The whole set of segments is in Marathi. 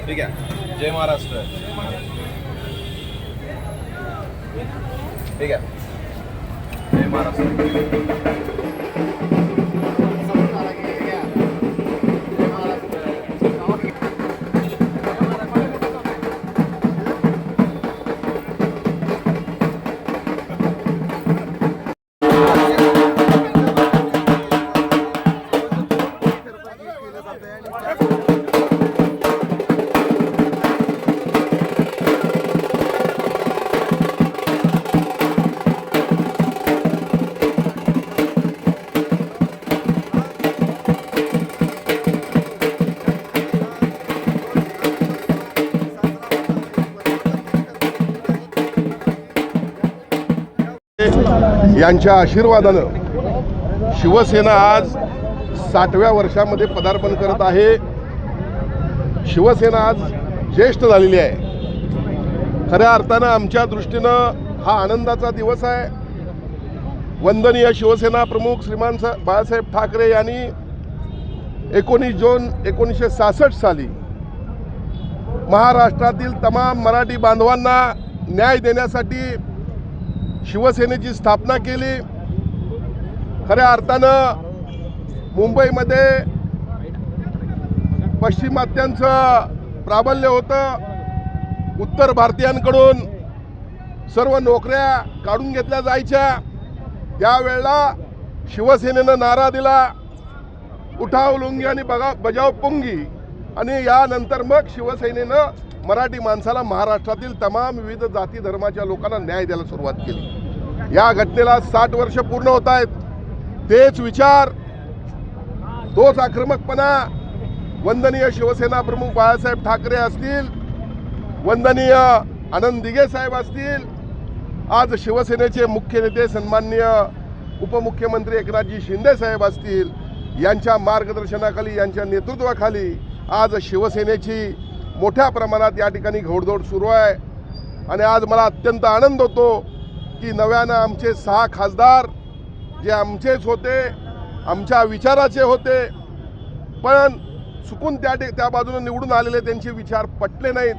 ठीक है। जय महाराष्ट्र। ठीक है। जय महाराष्ट्र। यांच्या आशीर्वादानं शिवसेना आज 60व्या वर्षामध्ये पदार्पण करत आहे। शिवसेना आज ज्येष्ठ झालेली आहे। खऱ्या अर्थानं आमच्या दृष्टीनं हा आनंदाचा दिवस आहे। वंदनीय शिवसेना प्रमुख श्रीमान बाळासाहेब ठाकरे यांनी 19 जून 1966 साली महाराष्ट्रातील तमाम मराठी बांधवांना न्याय देण्यासाठी शिवसेनेची स्थापना केली। खऱ्या अर्थानं मुंबईमध्ये पश्चिमात्यांचं प्राबल्य होतं। उत्तर भारतीयांकडून सर्व नोकऱ्या काढून घेतल्या जायच्या। त्यावेळेला शिवसेनेनं नारा दिला, उठाव लुंगी आणि बजाव पुंगी। आणि यानंतर मग शिवसेनेनं मराठी माणसाला महाराष्ट्रातील तमाम विविध जाती धर्माच्या लोकांना न्याय द्यायला सुरुवात केली। या घटनेला 60 वर्ष पूर्ण होत आहेत। तेच विचार, तोच आक्रमकपणा वंदनीय शिवसेना प्रमुख बाळासाहेब ठाकरे असतील, वंदनीय आनंद दिघे साहेब असतील, आज शिवसेनेचे मुख्य नेते सन्माननीय उपमुख्यमंत्री एकनाथजी शिंदे साहेब असतील, यांच्या मार्गदर्शनाखाली, यांच्या नेतृत्वाखाली आज शिवसेनेची मोठ्या प्रमाणात या ठिकाणी घोडदौड सुरू आहे। आणि आज मला अत्यंत आनंद होतो की नव्यानं आमचे 6 खासदार जे आमचेच होते, आमच्या विचाराचे होते, पण चुकून त्या बाजूने निवडून आलेले त्यांचे विचार पटले नाहीत।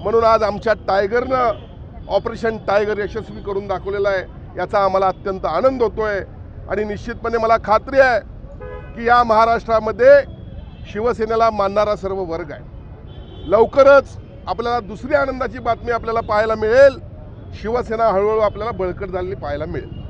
म्हणून आज आमच्या टायगरनं ऑपरेशन टायगर यशस्वी करून दाखवलेलं आहे। याचा आम्हाला अत्यंत आनंद होतोय। आणि निश्चितपणे मला खात्री आहे की या महाराष्ट्रामध्ये शिवसेनेला मानणारा सर्व वर्ग आहे। लवकरच आपल्याला दुसरी आनंदाची बातमी आपल्याला पाहायला मिळेल। शिवसेना हळूहळू आपल्याला बळकट झालेली पाहायला मिळेल।